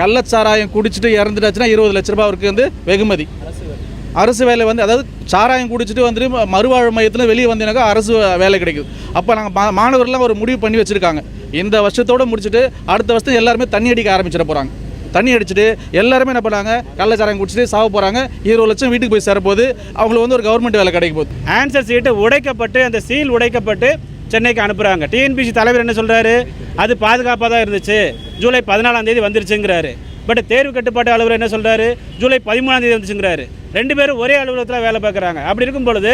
கள்ளச்சாராயம் குடிச்சிட்டு இறந்துட்டாச்சுன்னா 20 லட்ச ரூபாய் அவருக்கு வந்து வெகுமதி. அரசு வேலை வந்து அதாவது சாராயம் குடிச்சிட்டு வந்துட்டு மறுவாழ்வு மையத்தில் வெளியே வந்தீங்கன்னாக்கா அரசு வேலை கிடைக்குது. அப்போ நாங்கள் மாணவர்கள்லாம் ஒரு முடிவு பண்ணி வச்சுருக்காங்க, இந்த வருஷத்தோடு முடிச்சுட்டு அடுத்த வருஷம் எல்லாருமே தண்ணி அடிக்க ஆரம்பிச்சிட போகிறாங்க. தண்ணி அடிச்சுட்டு எல்லாருமே என்ன பண்ணாங்க, கள்ளச்சாராயம் குடிச்சிட்டு சாக போகிறாங்க. 20 லட்சம் வீட்டுக்கு போய் சேரப்போது, அவங்களுக்கு வந்து ஒரு கவர்மெண்ட் வேலை கிடைக்க போகுது. ஆன்சர் சீட்டு உடைக்கப்பட்டு அந்த சீல் உடைக்கப்பட்டு சென்னைக்கு அனுப்புகிறாங்க. டிஎன்பிசி தலைவர் என்ன சொல்கிறாரு, அது பாதுகாப்பாக தான் இருந்துச்சு, ஜூலை 14ஆம் தேதி வந்துருச்சுங்கிறாரு. பட் தேர்வு கட்டுப்பாட்டு அலுவலர் என்ன சொல்கிறாரு, ஜூலை 13ஆம் தேதி வந்துச்சுங்கிறாரு. 2 பேரும் ஒரே அலுவலகத்தில் வேலை பார்க்குறாங்க. அப்படி இருக்கும் பொழுது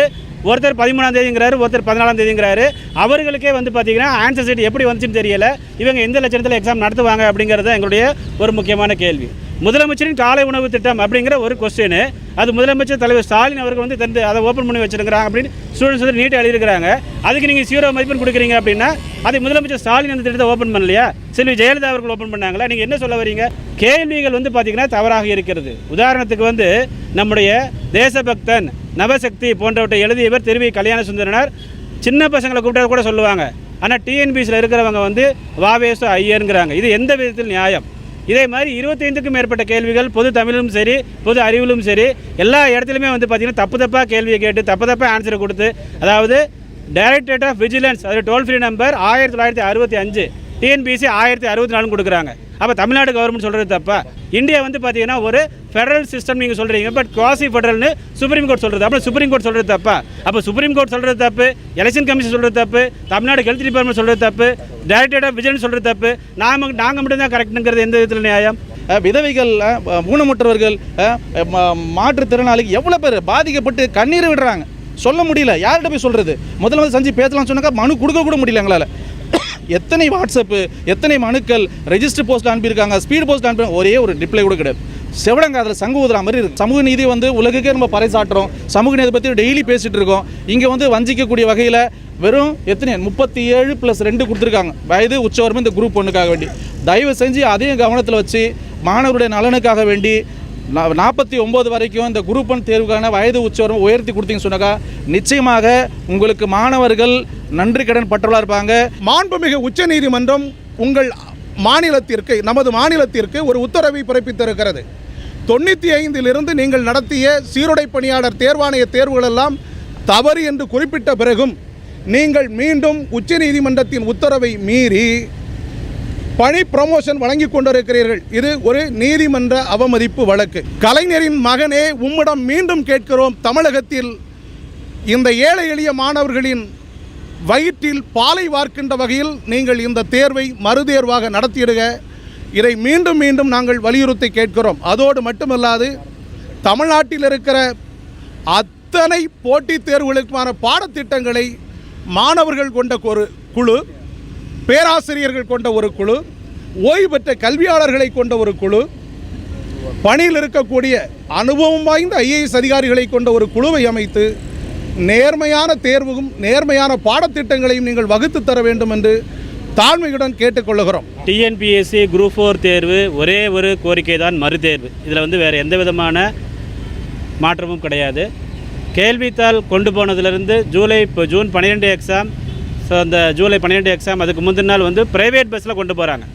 ஒருத்தர் 13ஆம் தேதிங்கிறாரு, ஒருத்தர் 14ஆம் தேதிங்கிறாரு. அவர்களுக்கே வந்து பார்த்தீங்கன்னா ஆன்சர் சீட் எப்படி வந்துச்சுன்னு தெரியல. இவங்க எந்த லட்சத்தில் எக்ஸாம் நடத்துவாங்க அப்படிங்கிறது எங்களுடைய ஒரு முக்கியமான கேள்வி. முதலமைச்சரின் காலை உணவு திட்டம் அப்படிங்கிற ஒரு கொஸ்டின், அது முதலமைச்சர் தலைவர் ஸ்டாலின் அவர்கள் வந்து அதை ஓப்பன் பண்ணி வச்சுருக்கிறாங்க அப்படின்னு ஸ்டூடெண்ட்ஸ் வந்து நீட்டாக எழுதியிருக்கிறாங்க. அதுக்கு நீங்கள் 0 மதிப்பெண் கொடுக்குறீங்க அப்படின்னா அதை முதலமைச்சர் ஸ்டாலின் அந்த திட்டத்தை ஓப்பன் பண்ணலையா, செல்வி ஜெயலலிதா அவர்கள் ஓப்பன் பண்ணாங்களா? நீங்கள் என்ன சொல்ல வரீங்க? கேள்விகள் வந்து பார்த்தீங்கன்னா தவறாக இருக்கிறது. உதாரணத்துக்கு வந்து நம்முடைய தேசபக்தன், நவசக்தி போன்றவற்றை எழுதியவர் திருவி கல்யாண சுந்தரனார். சின்ன பசங்களை கூப்பிட்டா கூட சொல்லுவாங்க. ஆனால் டிஎன்பிசியில் இருக்கிறவங்க வந்து வாவேசு ஐயருங்கிறாங்க. இது எந்த விதத்தில் நியாயம்? இதே மாதிரி 25க்கும் மேற்பட்ட கேள்விகள் பொது தமிழும் சரி பொது அறிவிலும் சரி எல்லா இடத்துலையுமே வந்து பார்த்திங்கன்னா தப்பாக கேள்வியை கேட்டு தப்பாக ஆன்சரை கொடுத்து, அதாவது டைரக்டரேட் ஆஃப் விஜிலன்ஸ் அது டோல் ஃப்ரீ நம்பர் 1965, டிஎன்பிசி 1064 கொடுக்குறாங்க. அப்போ தமிழ்நாடு கவர்மெண்ட் சொல்கிறது தப்பா? இந்தியா வந்து பார்த்தீங்கன்னா ஒரு ஃபெடரல் சிஸ்டம் நீங்கள் சொல்கிறீங்க, பட் குவாசி ஃபெடரல்னு சுப்ரீம் கோர்ட் சொல்கிறது. அப்புறம் சுப்ரீம் கோர்ட் சொல்கிறது தப்பா? அப்போ சுப்ரீம் கோர்ட் சொல்கிறது தப்பு, எலெக்ஷன் கமிஷன் சொல்கிறது தப்பு, தமிழ்நாடு ஹெல்த் டிபார்ட்மெண்ட் சொல்கிறது தப்பு, டைரக்டரேட் ஆஃப் விஜிலன்ஸ் சொல்கிறது தப்பு, நாங்கள் மட்டும்தான் கரெக்டுங்கிறது எந்த விதத்தில் நியாயம்? விதவைகள், ஊனமுற்றவர்கள், மாற்றுத்திறனாளிகள் எவ்வளோ பேர் பாதிக்கப்பட்டு கண்ணீர் விடுறாங்க, சொல்ல முடியல. யார்கிட்ட போய் சொல்கிறது? முதல்ல வந்து செஞ்சு பேசலாம்னு சொன்னாக்கா மனு கொடுக்க கூட முடியல எங்களால். எத்தனை வாட்ஸ்அப்பு, எத்தனை மனுக்கள் ரெஜிஸ்டர் போஸ்ட் அனுப்பியிருக்காங்க, ஸ்பீட் போஸ்ட் அனுப்பி ஒரே ஒரு ரிப்ளை கூட கிடையாது. செவடங்க அதில் சங்கு ஊதுற மாதிரி இருக்குது. சமூக நீதி வந்து உலகுக்கே நம்ம பறைசாட்டுறோம், சமூக நீதி பற்றி டெய்லி பேசிகிட்டு இருக்கோம். இங்கே வந்து வஞ்சிக்கக்கூடிய வகையில் வெறும் 37+2 கொடுத்துருக்காங்க வயது உச்சவரம்பு இந்த குரூப் 1க்காக வேண்டி. தயவு செஞ்சு அதையும் கவனத்தில் வச்சு மாணவருடைய நலனுக்காக வேண்டி 49 வரைக்கும் இந்த குரூப் 1 தேர்வுக்கான வயது உச்சவரம்பு உயர்த்தி கொடுத்தீங்கன்னு சொன்னாக்கா நிச்சயமாக உங்களுக்கு மாணவர்கள் நன்றி கடன் பற்றவர்களாக இருப்பாங்க. மாண்புமிகு உச்ச நீதிமன்றம் உங்கள் மாநிலத்திற்கு, நமது மாநிலத்திற்கு ஒரு உத்தரவை பிறப்பித்திருக்கிறது. 95 நீங்கள் நடத்திய சீருடை பணியாளர் தேர்வாணைய தேர்வுகளெல்லாம் தவறு என்று குறிப்பிட்ட பிறகும் நீங்கள் மீண்டும் உச்ச நீதிமன்றத்தின் உத்தரவை மீறி பணி ப்ரமோஷன் வழங்கி கொண்டிருக்கிறீர்கள். இது ஒரு நீதிமன்ற அவமதிப்பு வழக்கு. கலைஞரின் மகனே, உம்மிடம் மீண்டும் கேட்கிறோம், தமிழகத்தில் இந்த ஏழை எளிய மாணவர்களின் வயிற்றில் பாலை வார்க்கின்ற வகையில் நீங்கள் இந்த தேர்வை மறுதேர்வாக நடத்திடுக. இதை மீண்டும் மீண்டும் நாங்கள் வலியுறுத்தி கேட்கிறோம். அதோடு மட்டுமல்லாது தமிழ்நாட்டில் இருக்கிற அத்தனை போட்டித் தேர்வுகளுக்கான பாடத்திட்டங்களை மாணவர்கள் கொண்ட ஒரு குழு, பேராசிரியர்கள் கொண்ட ஒரு குழு, ஓய்வு பெற்ற கல்வியாளர்களை கொண்ட ஒரு குழு, பணியில் இருக்கக்கூடிய அனுபவம் வாய்ந்த ஐஏஎஸ் அதிகாரிகளை கொண்ட ஒரு குழுவை அமைத்து நேர்மையான தேர்வும் நேர்மையான பாடத்திட்டங்களையும் நீங்கள் வகுத்து தர வேண்டும் என்று தாழ்மையுடன் கேட்டுக்கொள்ளுகிறோம். டிஎன்பிஎஸ்சி குரூப் 4 தேர்வு ஒரே ஒரு கோரிக்கை தான், மறுதேர்வு. இதில் வந்து வேறு எந்த விதமான மாற்றமும் கிடையாது. கேள்வித்தாள் கொண்டு போனதுலேருந்து ஜூன் 12 எக்ஸாம், ஸோ அந்த ஜூலை 12 எக்ஸாம் அதுக்கு முந்தின நாள் வந்து ப்ரைவேட் பஸ்ஸில் கொண்டு போகிறாங்க.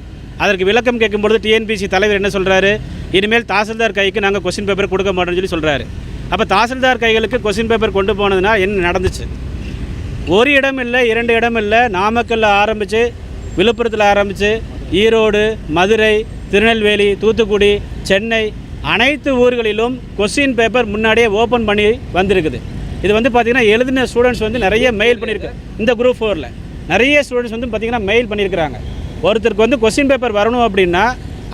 அதற்கு விளக்கம் கேட்கும்பொழுது டிஎன்பிசி தலைவர் என்ன சொல்கிறாரு, இனிமேல் தாசில்தார் கைக்கு நாங்கள் கொஸ்டின் பேப்பர் கொடுக்க மாட்டோம்னு சொல்கிறாரு. அப்போ தாசில்தார் கைகளுக்கு கொஸ்டின் பேப்பர் கொண்டு போனதுன்னா என்ன நடந்துச்சு? ஒரு இடம் இல்லை, 2 இடம் இல்லை, நாமக்கல்லில் ஆரம்பித்து விழுப்புரத்தில் ஆரம்பித்து ஈரோடு, மதுரை, திருநெல்வேலி, தூத்துக்குடி, சென்னை அனைத்து ஊர்களிலும் கொஸ்டின் பேப்பர் முன்னாடியே ஓப்பன் பண்ணி வந்திருக்குது. இது வந்து பார்த்திங்கன்னா எழுதின ஸ்டூடெண்ட்ஸ் வந்து நிறைய மெயில் பண்ணியிருக்கு. இந்த குரூப் 4ல் நிறைய ஸ்டூடெண்ட்ஸ் வந்து பார்த்திங்கன்னா மெயில் பண்ணியிருக்கிறாங்க. ஒருத்தருக்கு வந்து கொஸ்டின் பேப்பர் வரணும் அப்படின்னா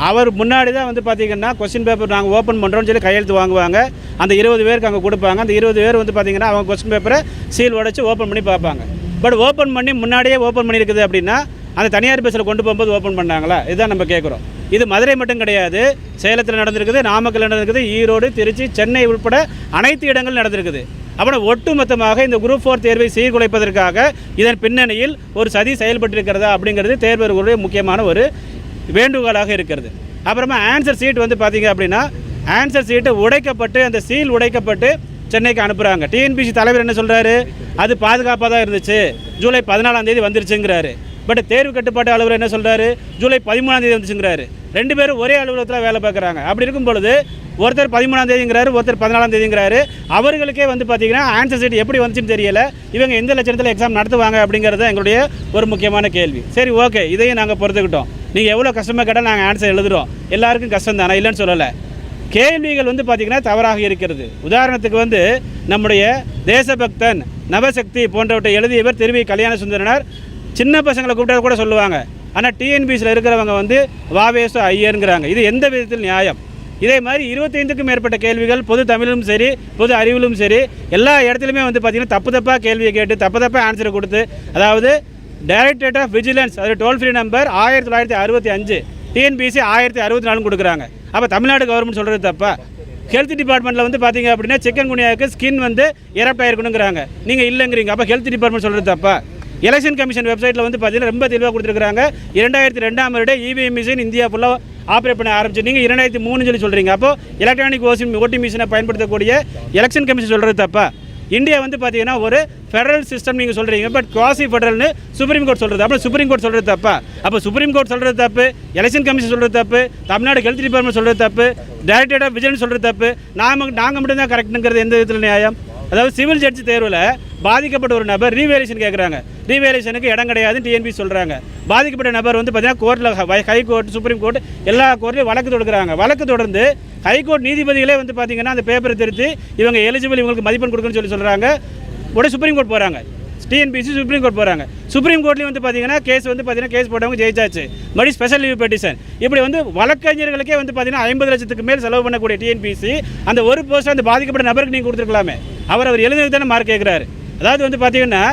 அவர் முன்னாடி தான் வந்து பார்த்திங்கன்னா கொஸ்டின் பேப்பர் நாங்கள் ஓப்பன் பண்ணுறோன்னு சொல்லி கையெழுத்து வாங்குவாங்க. அந்த 20 பேருக்கு அங்கே கொடுப்பாங்க. அந்த 20 பேர் வந்து பார்த்திங்கன்னா அவங்க கொஸ்டின் பேப்பரை சீல் உடைச்சி ஓப்பன் பண்ணி பார்ப்பாங்க. பட் ஓப்பன் பண்ணி முன்னாடியே ஓப்பன் பண்ணியிருக்குது அப்படின்னா அந்த தனியார் பஸ்ஸில் கொண்டு போகும்போது ஓப்பன் பண்ணாங்களா? இதுதான் நம்ம கேட்குறோம். இது மதுரை மட்டும் கிடையாது, சேலத்தில் நடந்திருக்குது, நாமக்கல் நடந்திருக்குது, ஈரோடு, திருச்சி, சென்னை உட்பட அனைத்து இடங்களும் நடந்திருக்குது. அப்புறம் ஒட்டுமொத்தமாக இந்த குரூப் 4 தேர்வை சீர்குலைப்பதற்காக இதன் பின்னணியில் ஒரு சதி செயல்பட்டிருக்கிறதா அப்படிங்கிறது தேர்வர்களுடைய முக்கியமான ஒரு வேண்டுகோளாக இருக்கிறது. அப்புறமா ஆன்சர் சீட் வந்து பார்த்திங்க அப்படின்னா ஆன்சர் சீட்டு உடைக்கப்பட்டு அந்த சீல் உடைக்கப்பட்டு சென்னைக்கு அனுப்புகிறாங்க. டிஎன்பிசி தலைவர் என்ன சொல்கிறாரு, அது பாதுகாப்பாக தான் இருந்துச்சு, ஜூலை 14ஆம் தேதி வந்துருச்சுங்கிறாரு. பட் தேர்வு கட்டுப்பாட்டு அலுவலர் என்ன சொல்கிறாரு, ஜூலை 13ஆம் தேதி வந்துச்சுங்கிறாரு. 2 பேரும் ஒரே அலுவலகத்தில் வேலை பார்க்குறாங்க. அப்படி இருக்கும் பொழுது ஒருத்தர் 13ஆம் தேதிங்கிறாரு, ஒருத்தர் 14ஆம் தேதிங்கிறாரு. அவர்களுக்கே வந்து பார்த்தீங்கன்னா ஆன்சர் சீட் எப்படி வந்துச்சுன்னு தெரியல. இவங்க எந்த லட்சத்தில் எக்ஸாம் நடத்துவாங்க அப்படிங்கிறது எங்களுடைய ஒரு முக்கியமான கேள்வி. சரி, ஓகே, இதையும் நாங்கள் பொறுத்துக்கிட்டோம். நீங்கள் எவ்வளோ கஷ்டமாக கேட்டால் நாங்கள் ஆன்சர் எழுதுகிறோம். எல்லாருக்கும் கஷ்டம் தானே, இல்லைன்னு சொல்லலை. கேள்விகள் வந்து பார்த்திங்கன்னா தவறாக இருக்கிறது. உதாரணத்துக்கு வந்து நம்முடைய தேசபக்தன், நவசக்தி போன்றவற்றை எழுதியவர் திருவி கல்யாண சுந்தரனார். சின்ன பசங்களை கூப்பிட்டா கூட சொல்லுவாங்க. ஆனால் டிஎன்பிசியில் இருக்கிறவங்க வந்து வாவேசு ஐயருங்கிறாங்க. இது எந்த விதத்தில் நியாயம்? இதே மாதிரி 25க்கும் மேற்பட்ட கேள்விகள் பொது தமிழிலும் சரி, பொது அறிவிலும் சரி, எல்லா இடத்துலையுமே வந்து பார்த்திங்கன்னா தப்பாக கேள்வியை கேட்டு தப்பாக ஆன்சரை கொடுத்து, அதாவது டைரக்டரேட் ஆஃப் விஜிலன்ஸ், அது டோல் ஃப்ரீ நம்பர் 1965, டிஎன்பிசி 1064 கொடுக்குறாங்க. அப்போ தமிழ்நாடு கவர்மெண்ட் சொல்கிறது தப்பா? ஹெல்த் டிபார்ட்மெண்ட்டில் வந்து பார்த்தீங்க அப்படின்னா சிக்கன் குனியாவுக்கு ஸ்கின் வந்து எரப்ட் ஆயிருக்கணுங்கிறாங்க, நீங்கள் இல்லைங்கிறீங்க. அப்போ ஹெல்த் டிபார்ட்மெண்ட் சொல்கிறது தப்பா? எலெக்ஷன் கமிஷன் வெப்சைட்டில் வந்து பார்த்தீங்கன்னா ரொம்ப தெளிவாக கொடுத்துருக்காங்க. 2002ஆம் வருடம் இவிஎம் மிஷின் இந்தியா ஃபுல்லாக ஆப்ரேட் பண்ண ஆரம்பிச்சு, நீங்கள் 2003 சொல்லி சொல்கிறீங்க. அப்போ எலக்ட்ரானிக் ஓட்டிங் மிஷினை பயன்படுத்தக்கூடிய எலெக்ஷன் கமிஷன் சொல்கிறது தப்பா? இந்தியா வந்து பார்த்தீங்கன்னா ஒரு ஃபெடரல் சிஸ்டம் நீங்கள் சொல்கிறீங்க, பட் குவாசி ஃபெடரல்னு சுப்ரீம் கோர்ட் சொல்கிறது. அப்போ சுப்ரீம் கோர்ட் சொல்கிறது தப்பா? அப்போ சுப்ரீம் கோர்ட் சொல்கிறது தப்பு, எலெக்ஷன் கமிஷன் சொல்கிறது தப்பு, தமிழ்நாடு ஹெல்த் டிபார்ட்மெண்ட் சொல்கிறது தப்பு, டைரக்டரேட் ஆஃப் விஜிலன்ஸ் சொல்கிறது தப்பு. நாங்கள் மட்டும் தான் கரெக்டுங்கிறது எந்த விதத்தில் நியாயம்? அதாவது சிவில் ஜட்ஜ் தேர்வில் பாதிக்கப்பட்ட ஒரு நபர் ரீவேலேஷன் கேட்குறாங்க. ரீவேலேஷனுக்கு இடம் கிடையாதுன்னு டிஎன்பிசி சொல்கிறாங்க. பாதிக்கப்பட்ட நபர் வந்து பார்த்தீங்கன்னா கோர்ட்டில், ஹைகோர்ட், சுப்ரீம் கோர்ட் எல்லா கோர்ட்லையும் வழக்கு தொடுக்கிறாங்க. வழக்கு தொடர்ந்து ஹைகோர்ட் நீதிபதிகளே வந்து பார்த்தீங்கன்னா அந்த பேப்பரை திருத்தி இவங்க எலிஜிபிள், இவங்களுக்கு மதிப்பெண் கொடுக்குன்னு சொல்கிறாங்க. உடனே சுப்ரீம் கோர்ட் போகிறாங்க. டிஎன்பிசி சுப்ரீம் கோர்ட் போகிறாங்க. சுப்ரீம் கோர்ட்லேயும் வந்து பார்த்தீங்கன்னா கேஸ் போட்டவங்க ஜெயிச்சாச்சு. மறுபடியும் ஸ்பெஷல் லீவ் பெட்டிஷன். இப்படி வந்து வழக்கறிஞர்களுக்கே வந்து பார்த்தீங்கன்னா 50 லட்சத்துக்கு மேல் செலவு பண்ணக்கூடிய டிஎன்பிசி அந்த ஒரு போஸ்ட் அந்த பாதிக்கப்பட்ட நபருக்கு நீங்கள் கொடுத்துருக்கலாமே. அவர் எழுதுனது தானே மார்க் கேட்குறாரு. அதாவது வந்து பார்த்தீங்கன்னா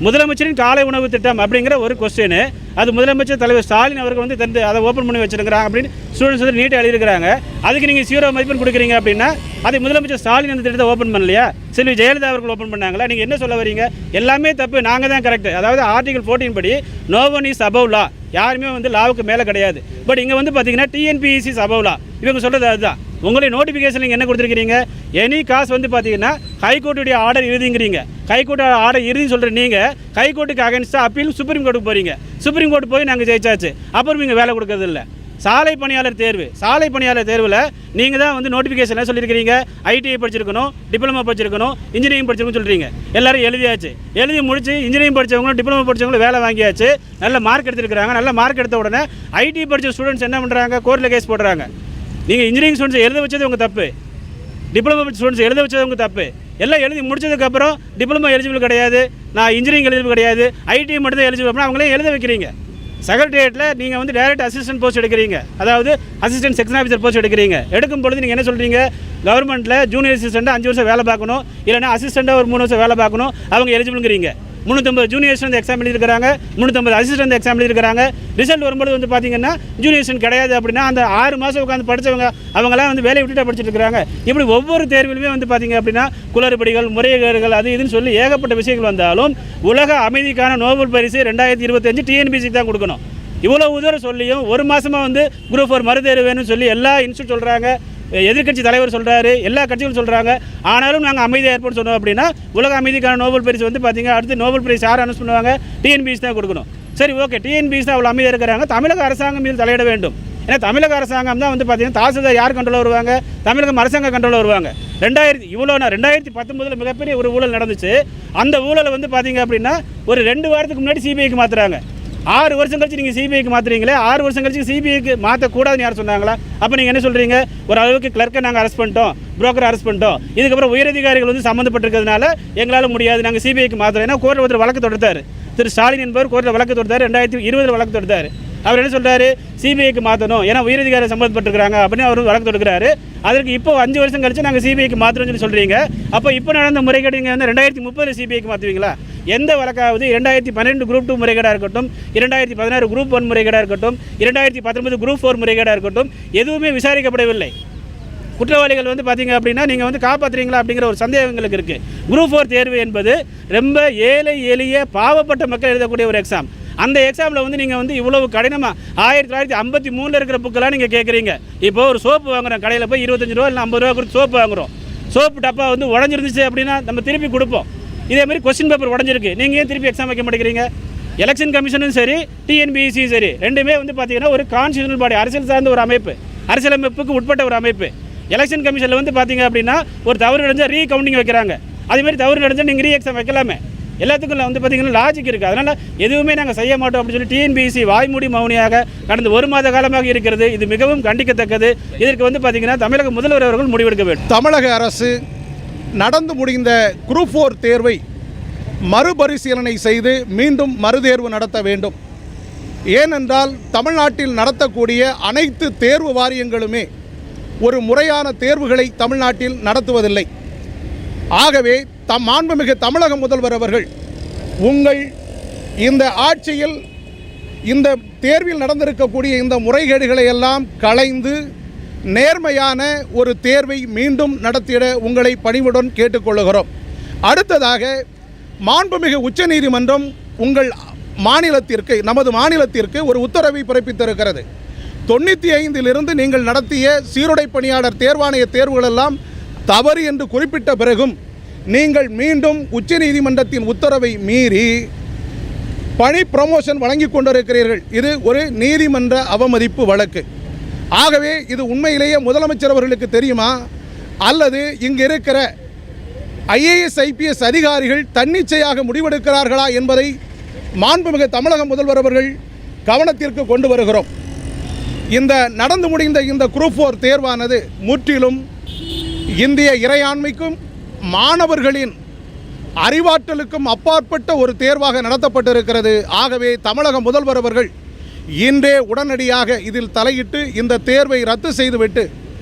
முதலமைச்சரின் காலை உணவு திட்டம் அப்படிங்கிற ஒரு கொஸ்டின், அது முதலமைச்சர் தலைவர் ஸ்டாலின் அவர்கள் வந்து தந்து அதை ஓப்பன் பண்ணி வச்சிருக்கிறாங்க அப்படின்னு ஸ்டூடெண்ட்ஸ் வந்து நீட்டாக எழுதியிருக்கிறாங்க. அதுக்கு நீங்கள் 0 மதிப்பெண் கொடுக்குறீங்க அப்படின்னா அது முதலமைச்சர் ஸ்டாலின் அந்த திட்டத்தை ஓப்பன் பண்ணலையா? செல்வி ஜெயலலிதா அவர்கள் ஓப்பன் பண்ணாங்களா? நீங்கள் என்ன சொல்ல வரீங்க? எல்லாமே தப்பு, நாங்கள் தான் கரெக்ட். அதாவது ஆர்டிகல் 14 படி நோ ஒன் இஸ் அபவ் லா, யாருமே வந்து லாவுக்கு மேலே கிடையாது. பட் இங்கே வந்து பார்த்தீங்கன்னா டிஎன்பிஎஸ்சி இஸ் அபவ் லா, இவங்க சொல்கிறது அதுதான். உங்களுடைய நோட்டிஃபிகேஷன் நீங்கள் என்ன கொடுத்துருக்கீங்க? எனி காசு வந்து பார்த்தீங்கன்னா ஹைகோர்ட்டுடைய ஆர்டர் இறுதிங்கிறீங்க. ஹைகோர்ட் ஆர்டர் இறுதின்னு சொல்கிற நீங்கள் ஹைகோர்ட்டுக்கு அகேன்ஸ்டாக அப்பீல் சுப்ரீம் கோர்ட்டுக்கு போகிறீங்க. சுப்ரீம் கோர்ட்டு போய் நாங்கள் ஜெயிச்சாச்சு, அப்புறம் நீங்கள் வேலை கொடுக்கறது இல்லை. சாலை பணியாளர் தேர்வில் நீங்கள் தான் வந்து நோட்டிஃபிகேஷன் சொல்லியிருக்கிறீங்க. ஐடிஐ படிச்சிருக்கணும், டிப்ளமோ படிச்சிருக்கணும், இன்ஜினியரிங் படிச்சிருக்கணும் சொல்கிறீங்க. எல்லாரும் எழுதி முடிச்சு இன்ஜினியரிங் படித்தவங்களும் டிப்ளமோ படித்தவங்களும் வேலை வாங்கியாச்சு, நல்ல மார்க் எடுத்துருக்காங்க. நல்ல மார்க் எடுத்த உடனே ஐடி படித்த ஸ்டூடெண்ட்ஸ் என்ன பண்ணுறாங்க? கோர்ட்டில் கேஸ் போடுறாங்க. நீங்கள் இன்ஜினியரிங் ஸ்டூடெண்ட்ஸ் எழுத வச்சது உங்கள் தப்பு, டிப்ளமோ ஸ்டூடெண்ட்ஸ் எழுத வச்சது உங்கள் தப்பு. எல்லாம் எழுதி முடிச்சதுக்கப்புறம் டிப்ளமோ எலிஜிபிள் கிடையாது, நான் இன்ஜினியரிங் எலிஜிபிள் கிடையாது, ஐடி மட்டும் தான் எலிஜிபிள் அப்படின்னா அவங்களே எழுத வைக்கிறீங்க. செக்ரட்டரியேட்டில் நீங்கள் வந்து டைரக்ட் அசிஸ்டன்ட் போஸ்ட் எடுக்கிறீங்க, அதாவது அசிஸ்டன்ட் செக்ஷன் ஆஃபீஸர் போஸ்ட் எடுக்கிறீங்க. எடுக்கும் பொழுது நீங்கள் என்ன சொல்கிறீங்க? கவர்மெண்ட்டில் ஜூனியர் அசிஸ்டண்ட்டாக 5 வருஷம் வேலை பார்க்கணும், இல்லைனா அசிஸ்டண்ட்டாக ஒரு 3 வருஷம் வேலை பார்க்கணும், அவங்க எலிஜிபிள்ங்கிறீங்க. 350 ஜூனியர்ஸ் வந்து எக்ஸாம் எழுதியிருக்கிறாங்க, 350 அசிஸ்டன்ட் எக்ஸாம் எழுதியிருக்கிறாங்க. ரிசல்ட் வரும்போது வந்து பார்த்தீங்கன்னா ஜூனியர்ஸ் கிடையாது அப்படின்னா அந்த 6 மாதம் உட்காந்து படித்தவங்க அவங்களாம் வந்து வேலையை விட்டுட்டு படிச்சுட்டு இருக்கிறாங்க. இப்படி ஒவ்வொரு தேர்விலுமே வந்து பார்த்தீங்க அப்படின்னா குளறுபடிகள், முறைகேடுகள், அது இதுன்னு சொல்லி ஏகப்பட்ட விஷயங்கள் வந்தாலும் உலக அமைதிக்கான நோபல் பரிசு 2025 டிஎன்பிசிக்கு தான் கொடுக்கணும். இவ்வளோ தூரம் சொல்லியும் ஒரு மாதமாக வந்து குரூப் 4 மறுதேர்வு வேணும்னு சொல்லி எல்லா இன்ஸ்டியூட் சொல்கிறாங்க, எதிர்க்கட்சி தலைவர் சொல்கிறாரு, எல்லா கட்சிகளும் சொல்கிறாங்க. ஆனாலும் நாங்கள் அமைதியாக ஏற்பட்டு சொன்னோம் அப்படின்னா உலக அமைதிக்கான நோபல் பரிசு வந்து பார்த்தீங்க அடுத்து நோபல் பரிசு யார் அனௌன்ஸ் பண்ணுவாங்க? டிஎன்பிசி தான் கொடுக்கணும். சரி, ஓகே, டிஎன்பிசி தான் அவ்வளோ அமைதியாக இருக்கிறாங்க, தமிழக அரசாங்கம் மீது தலையிட வேண்டும். ஏன்னா தமிழக அரசாங்கம் தான் வந்து பார்த்தீங்கன்னா தாசில்தார் யார் கண்ட்ரோலில் வருவாங்க? தமிழகம் அரசாங்க கண்ட்ரோலில் வருவாங்க. 2019 மிகப்பெரிய ஒரு ஊழல் நடந்துச்சு. அந்த ஊழலை வந்து பார்த்தீங்க அப்படின்னா ஒரு 2 வாரத்துக்கு முன்னாடி சிபிஐக்கு மாற்றுறாங்க. 6 வருஷம் கழிச்சு நீங்கள் சிபிஐக்கு மாற்றுறீங்களே, 6 வருஷம் கழிச்சு சிபிஐக்கு மாற்றக்கூடாதுன்னு யார் சொன்னாங்களா? அப்போ நீங்கள் என்ன சொல்கிறீங்க? ஒரு அளவுக்கு கிளர்க்கை நாங்கள் அரெஸ்ட் பண்ணிட்டோம், புரோக்கரை அரெஸ்ட் பண்ணிட்டோம், இதுக்கப்புறம் உயரதிகாரிகள் வந்து சம்மந்தப்பட்டிருக்கிறதுனால எங்களால் முடியாது, நாங்கள் சிபிஐக்கு மாற்றுறோம். ஏன்னா கோர்ட்டில் ஒருத்தர் வழக்கு தொடுத்தார், திரு ஸ்டாலின் என்பவர் கோர்ட்டில் வழக்கு தொடுத்தார், 2020 வழக்கு தொடுத்தார். அவர் என்ன சொல்கிறாரு? சிபிஐக்கு மாற்றணும், ஏன்னா உயரதிகாரி சம்மந்தப்பட்டிருக்கிறாங்க அப்படின்னு அவர் வழக்கு தொடுக்கிறாரு. அதற்கு இப்போ 5 வருஷம் கழிச்சு நாங்கள் சிபிஐக்கு மாற்றுறோம்னு சொல்லி சொல்கிறீங்க. அப்போ இப்போ நடந்த முறைகேடு நீங்கள் வந்து 2030 சிபிஐக்கு மாற்றுவீங்களா? எந்த வழக்காவது 2012 குரூப் 2 முறைகேடாக இருக்கட்டும், 2016 குரூப் 1 முறைகேடாக இருக்கட்டும், 2019 குரூப் 4 முறைகேடாக இருக்கட்டும், எதுவுமே விசாரிக்கப்படவில்லை. குற்றவாளிகள் வந்து பார்த்தீங்க அப்படின்னா நீங்கள் வந்து காப்பாற்றுறீங்களா அப்படிங்கிற ஒரு சந்தேகம் எங்களுக்கு இருக்குது. குரூப் 4 தேர்வு என்பது ரொம்ப ஏழை எளிய பாவப்பட்ட மக்கள் எழுதக்கூடிய ஒரு எக்ஸாம். அந்த எக்ஸாமில் வந்து நீங்கள் வந்து இவ்வளவு கடினமாக 1953 இருக்கிற புக்கெல்லாம் நீங்கள் கேட்குறீங்க. இப்போ ஒரு சோப்பு வாங்குறோம் கடையில் போய் 25 ரூபா இல்லை 50 ரூபா கொடுத்து சோப்பு வாங்குகிறோம். சோப்பு டப்பா வந்து உடஞ்சிருந்துச்சு அப்படின்னா நம்ம திருப்பி கொடுப்போம். இதேமாதிரி கொஸ்டின் பேப்பர் உடஞ்சிருக்கு, நீங்கள் ஏன் திருப்பி எக்ஸாம் வைக்க மாட்டேங்கிறீங்க? எலெக்ஷன் கமிஷனும் சரி டிஎன்பிஎஸ்சியும் சரி ரெண்டுமே வந்து பார்த்தீங்கன்னா ஒரு கான்ஸ்டியூஷனல் பாடி, அரசியல் சார்ந்த ஒரு அமைப்பு, அரசியலமைப்புக்கு உட்பட்ட ஒரு அமைப்பு. எலெக்ஷன் கமிஷனில் வந்து பார்த்தீங்க அப்படின்னா ஒரு தவறு நடந்தால் ரீகவுண்டிங் வைக்கிறாங்க, அதேமாதிரி தவறு நடந்தால் நீங்கள் ரீஎக்ஸாம் வைக்கலாமே. எல்லாத்துக்கும் வந்து பார்த்தீங்கன்னா லாஜிக் இருக்குது. அதனால் எதுவுமே நாங்கள் செய்ய மாட்டோம் அப்படின்னு சொல்லி டிஎன்பிஎஸ்சி வாய்மூடி மௌனியாக கடந்த 1 மாத காலமாக இருக்கிறது. இது மிகவும் கண்டிக்கத்தக்கது. இதற்கு வந்து பார்த்தீங்கன்னா தமிழக முதல்வர் அவர்கள் முடிவெடுக்க வேண்டும். தமிழக அரசு நடந்து முடிந்த குரூப் 4 தேர்வை மறுபரிசீலனை செய்து மீண்டும் மறுதேர்வு நடத்த வேண்டும். ஏனென்றால் தமிழ்நாட்டில் நடத்தக்கூடிய அனைத்து தேர்வு வாரியங்களுமே ஒரு முறையான தேர்வுகளை தமிழ்நாட்டில் நடத்துவதில்லை. ஆகவே மாண்புமிகு தமிழக முதல்வர் அவர்கள் உங்கள் இந்த ஆட்சியில் இந்த தேர்வில் நடந்திருக்கக்கூடிய இந்த முறைகேடுகளை எல்லாம் களைந்து நேர்மையான ஒரு தேர்வை மீண்டும் நடத்திட உங்களை பணிவுடன் கேட்டுக்கொள்கிறோம். அடுத்ததாக மாண்புமிகு உச்சநீதிமன்றம் உங்கள் மாநிலத்திற்கு, நமது மாநிலத்திற்கு ஒரு உத்தரவை பிறப்பித்திருக்கிறது. 95 நீங்கள் நடத்திய சீருடை பணியாளர் தேர்வாணைய தேர்வுகளெல்லாம் தவறு என்று குறிப்பிட்ட பிறகும் நீங்கள் மீண்டும் உச்சநீதிமன்றத்தின் உத்தரவை மீறி பணி ப்ரமோஷன் வழங்கி கொண்டிருக்கிறீர்கள். இது ஒரு நீதிமன்ற அவமதிப்பு வழக்கு. ஆகவே இது உண்மையிலேயே முதலமைச்சர் அவர்களுக்கு தெரியுமா, அல்லது இங்கு இருக்கிற ஐஏஎஸ் ஐபிஎஸ் அதிகாரிகள் தன்னிச்சையாக முடிவெடுக்கிறார்களா என்பதை மாண்புமிகு தமிழக முதல்வர் அவர்கள் கவனத்திற்கு கொண்டு வருகிறோம். இந்த நடந்து முடிந்த இந்த குரூப் 4 தேர்வானது முற்றிலும் இந்திய இறையாண்மைக்கும் மாணவர்களின் அறிவாற்றலுக்கும் அப்பாற்பட்ட ஒரு தேர்வாக நடத்தப்பட்டிருக்கிறது. ஆகவே தமிழக முதல்வர் அவர்கள் இன்றே உடனடியாக இதில் தலையிட்டு இந்த தேர்வை ரத்து செய்துவிட்டு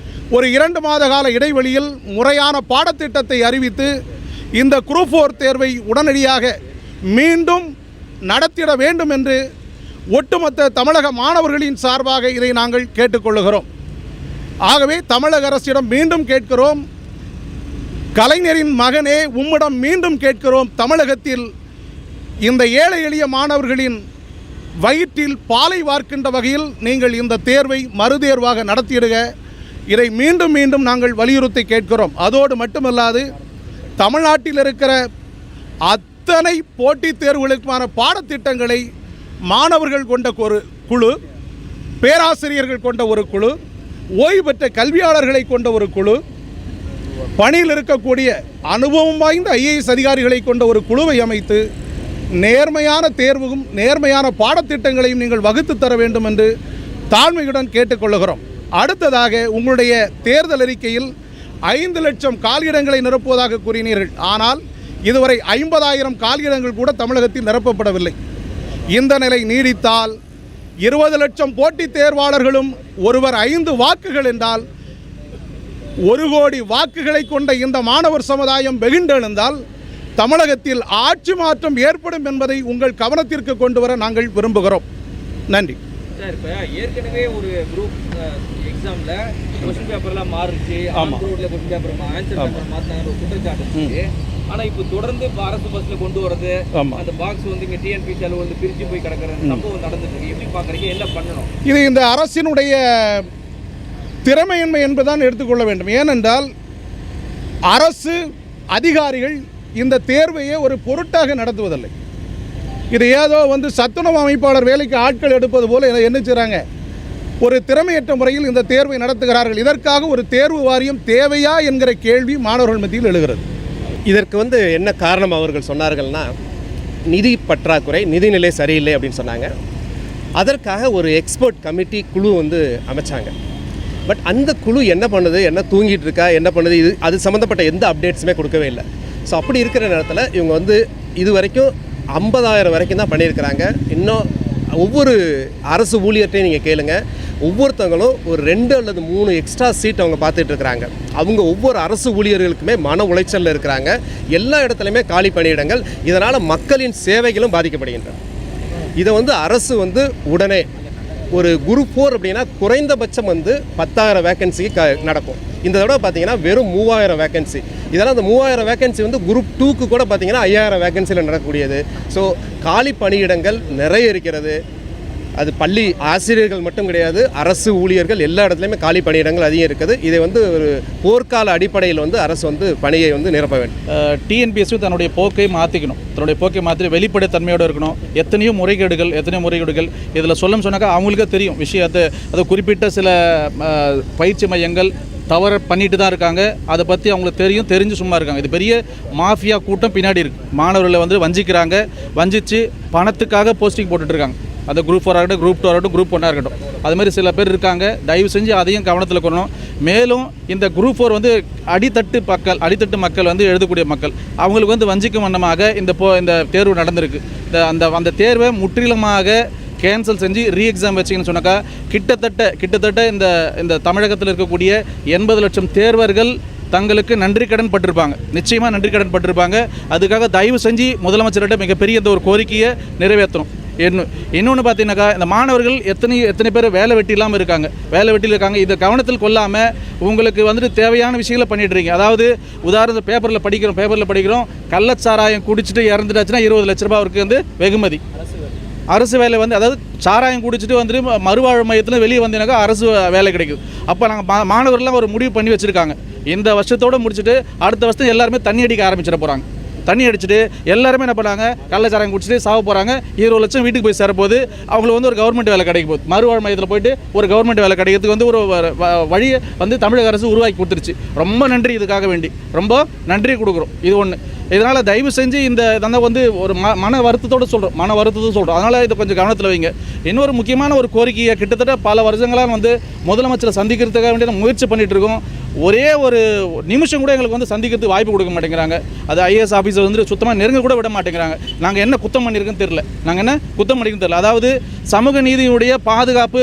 ஒரு 2 மாத கால இடைவெளியில் முறையான பாடத்திட்டத்தை அறிவித்து இந்த குரூப் 4 தேர்வை உடனடியாக மீண்டும் நடத்திட வேண்டும் என்று ஒட்டுமொத்த தமிழக மாணவர்களின் சார்பாக இதை நாங்கள் கேட்டுக்கொள்ளுகிறோம். ஆகவே தமிழக அரசிடம் மீண்டும் கேட்கிறோம், கலைஞரின் மகனே உம்மிடம் மீண்டும் கேட்கிறோம், தமிழகத்தில் இந்த ஏழை எளிய மாணவர்களின் வயிற்றில் பாலை வார்க்கின்ற வகையில் நீங்கள் இந்த தேர்வை மறுதேர்வாக நடத்திடுக. இதை மீண்டும் மீண்டும் நாங்கள் வலியுறுத்தி கேட்கிறோம். அதோடு மட்டுமல்லாது தமிழ்நாட்டில் இருக்கிற அத்தனை போட்டித் தேர்வுகளுக்கான பாடத்திட்டங்களை மாணவர்கள் கொண்ட ஒரு குழு, பேராசிரியர்கள் கொண்ட ஒரு குழு, ஓய்வு பெற்ற கல்வியாளர்களை கொண்ட ஒரு குழு, பணியில் இருக்கக்கூடிய அனுபவம் வாய்ந்த ஐஏஎஸ் அதிகாரிகளை கொண்ட ஒரு குழுவை அமைத்து நேர்மையான தேர்வும் நேர்மையான பாடத்திட்டங்களையும் நீங்கள் வகுத்து தர வேண்டும் என்று தாழ்மையுடன் கேட்டுக்கொள்கிறோம். அடுத்ததாக உங்களுடைய தேர்தல் அறிக்கையில் 5 லட்சம் காலியிடங்களை நிரப்புவதாக கூறினீர்கள். ஆனால் இதுவரை 50,000 காலியிடங்கள் கூட தமிழகத்தில் நிரப்பப்படவில்லை. இந்த நிலை நீடித்தால் 20 லட்சம் போட்டித் தேர்வாளர்களும் ஒருவர் 5 வாக்குகள் என்றால் 1 கோடி வாக்குகளை கொண்ட இந்த மாணவர் சமுதாயம் வெகுண்டெழுந்தால் தமிழகத்தில் ஆட்சி மாற்றம் ஏற்படும் என்பதை உங்கள் கவனத்திற்கு கொண்டு வர நாங்கள் விரும்புகிறோம். நன்றி. சார், இப்போ ஏற்கனவே ஒரு குரூப் எக்ஸாமில் கொஸ்டின் பேப்பர்லாம் மாறிச்சு, கொஸ்டின் பேப்பர் ஆன்சர் பேப்பர் மாற்றினாங்க ஒரு குற்றச்சாட்டு இருந்துச்சு. ஆனால் இப்போ தொடர்ந்து இப்போ அரசு பஸ்ஸில் கொண்டு வரது, அந்த பாக்ஸ் வந்து இங்கே டிஎன்பிசியில் வந்து பிரித்து போய் கிடக்கிற சம்பவம் நடந்துட்டு இருக்கு. எப்படி பார்க்குறீங்க, என்ன பண்ணணும்? இது இந்த அரசினுடைய திறமையின்மை என்பதுதான் எடுத்துக்கொள்ள வேண்டும். ஏனென்றால் அரசு அதிகாரிகள் இந்த தேர்வையே ஒரு பொருட்டாக நடத்துவதில்லை. இது ஏதோ வந்து சத்துணவு அமைப்பாளர் வேலைக்கு ஆட்கள் எடுப்பது போல என்ன செய்கிறாங்க, ஒரு திறமையற்ற முறையில் இந்த தேர்வை நடத்துகிறார்கள். இதற்காக ஒரு தேர்வு வாரியம் தேவையா என்கிற கேள்வி மாணவர்கள் மத்தியில் எழுகிறது. இதற்கு வந்து என்ன காரணம் அவர்கள் சொன்னார்கள்னா, நிதி பற்றாக்குறை, நிதிநிலை சரியில்லை அப்படின்னு சொன்னாங்க. அதற்காக ஒரு எக்ஸ்பர்ட் கமிட்டி குழு வந்து அமைச்சாங்க. பட் அந்த குழு என்ன பண்ணுது, என்ன தூங்கிட்டு இருக்கா, என்ன பண்ணுது, அது சம்மந்தப்பட்ட எந்த அப்டேட்ஸுமே கொடுக்கவே இல்லை. ஸோ அப்படி இருக்கிற நேரத்தில் இவங்க வந்து இது வரைக்கும் 50,000 வரைக்கும் தான் பண்ணியிருக்கிறாங்க. இன்னும் ஒவ்வொரு அரசு ஊழியர்கிட்டையும் நீங்கள் கேளுங்க, ஒவ்வொருத்தவங்களும் ஒரு 2 அல்லது 3 எக்ஸ்ட்ரா சீட் அவங்க பார்த்துட்டு இருக்கிறாங்க. அவங்க ஒவ்வொரு அரசு ஊழியர்களுக்குமே மன உளைச்சலில் இருக்கிறாங்க. எல்லா இடத்துலையுமே காலி பணியிடங்கள். இதனால் மக்களின் சேவைகளும் பாதிக்கப்படுகின்றன. இதை வந்து அரசு வந்து உடனே ஒரு குரூப் 4 அப்படின்னா குறைந்தபட்சம் வந்து 10,000 வேக்கன்சிக்கு நடக்கும். இந்த தடவை பார்த்தீங்கன்னா வெறும் 3,000 வேக்கன்சி. இதெல்லாம் அந்த 3,000 வேக்கன்சி வந்து குரூப் 2க்கு கூட பார்த்தீங்கன்னா 5,000 வேக்கன்சியில் நடக்கக்கூடியது. ஸோ காலி பணியிடங்கள் நிறைய இருக்கிறது. அது பள்ளி ஆசிரியர்கள் மட்டும் கிடையாது, அரசு ஊழியர்கள் எல்லா இடத்துலையுமே காலி பணியிடங்கள் அதிகம் இருக்குது. இதை வந்து ஒரு போர்க்கால அடிப்படையில் வந்து அரசு வந்து பணியை வந்து நிரப்ப வேண்டும். டிஎன்பிஎஸ்சி தன்னுடைய போக்கை மாற்றிக்கணும். தன்னுடைய போக்கை மாற்றி வெளிப்படைத்தன்மையோடு இருக்கணும். எத்தனையோ முறைகேடுகள் இதில் சொன்னாக்கா அவங்களுக்கே தெரியும் விஷயத்தை. அது குறிப்பிட்ட சில பயிற்சி மையங்கள் தவறு பண்ணிட்டு தான் இருக்காங்க. அதை பற்றி அவங்களுக்கு தெரிஞ்சு சும்மா இருக்காங்க. இது பெரிய மாஃபியா கூட்டம் பின்னாடி இருக்குது. மாணவர்களை வந்து வஞ்சிச்சு பணத்துக்காக போஸ்டிங் போட்டுட்ருக்காங்க. அது குரூப் 4 ஆகட்டும், குரூப் 2 ஆகட்டும், குரூப் 1 இருக்கட்டும். அது மாதிரி சில பேர் இருக்காங்க. தயவு செஞ்சு அதையும் கவனத்தில் கொள்ளணும். மேலும் இந்த குரூப் 4 வந்து அடித்தட்டு மக்கள் வந்து எழுதக்கூடிய மக்கள், அவங்களுக்கு வந்து வஞ்சிக்கும் வண்ணமாக இந்த தேர்வு நடந்திருக்கு. அந்த தேர்வை முற்றிலுமாக கேன்சல் செஞ்சு ரீஎக்ஸாம் வச்சிங்கன்னு சொன்னாக்கா கிட்டத்தட்ட இந்த தமிழகத்தில் இருக்கக்கூடிய 80 லட்சம் தேர்வர்கள் தங்களுக்கு நன்றி கடன் பட்டிருப்பாங்க. நிச்சயமாக நன்றி கடன் பட்டிருப்பாங்க. அதுக்காக தயவு செஞ்சு முதலமைச்சர்கிட்ட மிகப்பெரிய இந்த ஒரு கோரிக்கையை நிறைவேற்றணும். இன்னொன்று பார்த்தீங்கன்னாக்கா, இந்த மாணவர்கள் எத்தனை பேர் வேலை வெட்டி இல்லாமல் இருக்காங்க. இதை கவனத்தில் கொள்ளாமல் உங்களுக்கு வந்துட்டு தேவையான விஷயங்களை பண்ணிடுறீங்க. அதாவது உதாரணத்துக்கு பேப்பரில் படிக்கிறோம் கள்ளச்சாராயம் குடிச்சிட்டு இறந்துட்டாச்சுன்னா 20 லட்ச ரூபாய் அவருக்கு வந்து வெகுமதி. அரசு வேலை வந்து, அதாவது சாராயம் குடிச்சிட்டு வந்துட்டு மறுவாழ்வு மையத்தில் வெளியே வந்தீங்கன்னாக்கா அரசு வேலை கிடைக்குது. அப்போ நாங்கள் மாணவர்கள்லாம் ஒரு முடிவு பண்ணி வச்சுருக்காங்க. இந்த வருஷத்தோடு முடிச்சுட்டு அடுத்த வருஷம் எல்லாருமே தண்ணி அடிக்க ஆரம்பிச்சிட போகிறாங்க. தண்ணி அடிச்சுட்டு எல்லாருமே என்ன பண்ணாங்க, கள்ளச்சாராயம் குடிச்சிட்டு சாக போகிறாங்க. 20 லட்சம் வீட்டுக்கு போய் சேரப்போது. அவங்களுக்கு வந்து ஒரு கவர்மெண்ட் வேலை கிடைக்க போகுது. மறுவாழ்வு மையத்தில் போயிட்டு ஒரு கவர்மெண்ட் வேலை கிடைக்கிறதுக்கு வந்து ஒரு வழியை வந்து தமிழக அரசு உருவாக்கி கொடுத்துருச்சு. ரொம்ப நன்றி, இதுக்காக வேண்டி ரொம்ப நன்றி கொடுக்குறோம். இது ஒன்று. இதனால் தயவு செஞ்சு இந்த வந்து ஒரு மன வருத்தத்தோடு சொல்கிறோம். அதனால் இதை கொஞ்சம் கவனத்தில் வைங்க. இன்னொரு முக்கியமான ஒரு கோரிக்கையை கிட்டத்தட்ட பல வருஷங்களாக வந்து முதலமைச்சரை சந்திக்கிறதுக்காக வேண்டிய முயற்சி பண்ணிகிட்டு இருக்கோம். ஒரே ஒரு நிமிஷம் கூட எங்களுக்கு வந்து சந்திக்கிறதுக்கு வாய்ப்பு கொடுக்க மாட்டேங்கிறாங்க. அது ஐஏஎஸ் ஆஃபீஸர் வந்து சுத்தமாக நெருங்க கூட விட மாட்டேங்கிறாங்க. நாங்கள் என்ன குத்தம் பண்ணியிருக்குன்னு தெரியல. அதாவது சமூக நீதியுடைய பாதுகாப்பு,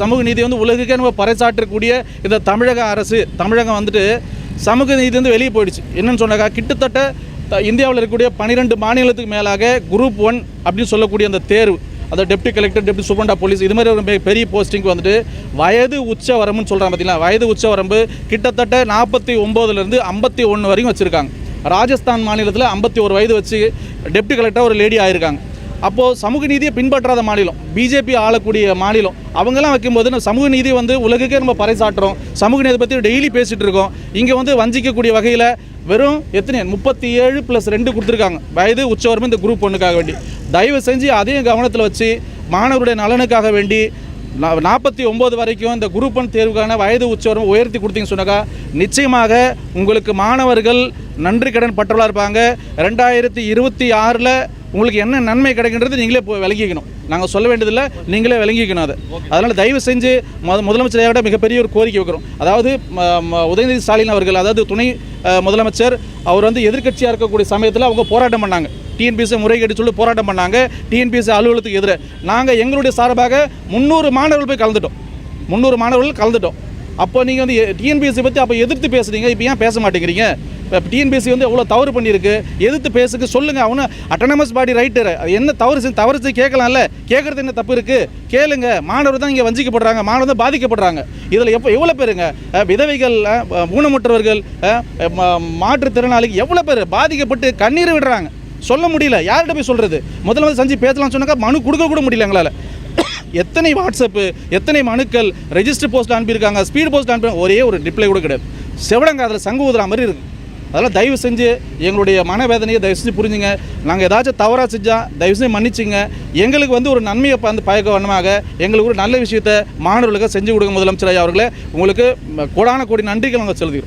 சமூக நீதி வந்து உலகுக்கே நம்ம பறைசாற்றக்கூடிய இந்த தமிழகம் வந்துட்டு சமூக நீதி வந்து வெளியே போயிடுச்சு. என்னன்னு சொன்னாக்கா, கிட்டத்தட்ட இந்தியாவில் இருக்கக்கூடிய 12 மாநிலத்துக்கு மேலாக குரூப் 1 அப்படின்னு சொல்லக்கூடிய அந்த தேர்வு, அதாவது deputy collector, deputy superintendent of police, இது மாதிரி ஒரு பெரிய போஸ்டிங் வந்துட்டு வயது உச்ச வரம்புன்னு சொல்கிறாங்க. பார்த்தீங்களா, வயது உச்ச வரம்பு கிட்டத்தட்ட 49லேருந்து 51 வரைக்கும் வச்சுருக்காங்க. ராஜஸ்தான் மாநிலத்தில் 51 வயது வச்சு டெப்டி கலெக்டர் ஒரு லேடி ஆகிருக்காங்க. அப்போது சமூக நீதியை பின்பற்றாத மாநிலம், பிஜேபி ஆளக்கூடிய மாநிலம், அவங்கெல்லாம் வைக்கும்போது நம்ம சமூக நீதி வந்து உலகுக்கே நம்ம பறைசாட்டுறோம். சமூக நீதியை பற்றி டெய்லி பேசிகிட்டு இருக்கோம். இங்கே வந்து வஞ்சிக்கக்கூடிய வகையில் வெறும் 37+2 கொடுத்துருக்காங்க வயது உச்சவரம்பு இந்த குரூப் 1க்காக வேண்டி. தயவு செஞ்சு அதையும் கவனத்தில் வச்சு மாணவருடைய நலனுக்காக வேண்டி 49 வரைக்கும் இந்த குரூப் 1 தேர்வுக்கான வயது உச்சவரம்பு உயர்த்தி கொடுத்தீங்கன்னு சொன்னாக்கா நிச்சயமாக உங்களுக்கு மாணவர்கள் நன்றி கடன் பற்றவர்களாக இருப்பாங்க. 2026 உங்களுக்கு என்ன நன்மை கிடைக்கின்றது நீங்களே விளங்கிக்கணும். நாங்கள் சொல்ல வேண்டியதில்லை, நீங்களே விளங்கிக்கணும் அதை. அதனால் தயவு செஞ்சு முதலமைச்சரையோட மிகப்பெரிய ஒரு கோரிக்கை வைக்கிறோம். அதாவது உதயநிதி ஸ்டாலின் அவர்கள், அதாவது துணை முதலமைச்சர், அவர் வந்து எதிர்க்கட்சியாக இருக்கக்கூடிய சமயத்தில் அவங்க போராட்டம் பண்ணாங்க. டிஎன்பிஎஸ்சி முறைகேடு சொல்லி போராட்டம் பண்ணாங்க. டிஎன்பிஎஸ்சி அலுவலகத்துக்கு எதிராக நாங்கள் எங்களுடைய சார்பாக 300 மாணவர்கள் போய் கலந்துட்டோம். அப்போ நீங்கள் வந்து டிஎன்பிஎஸ்சி பற்றி அப்போ எதிர்த்து பேசுகிறீங்க, இப்போ ஏன் பேச மாட்டேங்கிறீங்க? இப்போ டிஎன்பிஎஸ்சி வந்து எவ்வளோ தவறு பண்ணியிருக்கு, எதிர்த்து பேசுக்கு சொல்லுங்கள். அவனு அட்டானமஸ் பாடி ரைட்டர், அது என்ன தவறு செஞ்சு கேட்கலாம்ல, கேட்குறது என்ன தப்பு இருக்குது? கேளுங்க. மாணவர் தான் இங்கே வஞ்சிக்கப்படுறாங்க, மாணவர் தான் பாதிக்கப்படுறாங்க. இதில் எவ்வளோ பேருங்க விதவைகள், ஊனமுற்றவர்கள், மாற்றுத்திறனாளிகள் எவ்வளோ பேர் பாதிக்கப்பட்டு கண்ணீர் விடுறாங்க. சொல்ல முடியல, யார்கிட்ட போய் சொல்கிறது? முதல்ல சஞ்சி பேசலாம்னு சொன்னாக்கா மனு கொடுக்க கூட முடியல எங்களால். எத்தனை வாட்ஸ்அப்பு, எத்தனை மனுக்கள், ரெஜிஸ்டர் போஸ்ட் அனுப்பியிருக்காங்க, ஸ்பீட் போஸ்ட் அனுப்பி, ஒரே ஒரு ரிப்ளை கூட கிடையாது. செவடங்க அதில் சங்கு ஊதுற மாதிரி இருக்குது. அதெல்லாம் தயவு செஞ்சு எங்களுடைய மனவேதனையை தயவு செஞ்சு புரிஞ்சுங்க. நாங்கள் ஏதாச்சும் தவறாக செஞ்சால் தயவு செஞ்சு மன்னிச்சுங்க. எங்களுக்கு வந்து ஒரு நன்மையை வந்து பயக்க வண்ணமாக எங்களுக்கு ஒரு நல்ல விஷயத்தை மாணவர்களுக்கு செஞ்சு கொடுங்க முதலமைச்சர் ஐயா அவர்களே. உங்களுக்கு கோடான கோடி நன்றிகள் நாங்கள் செலுத்துகிறோம்.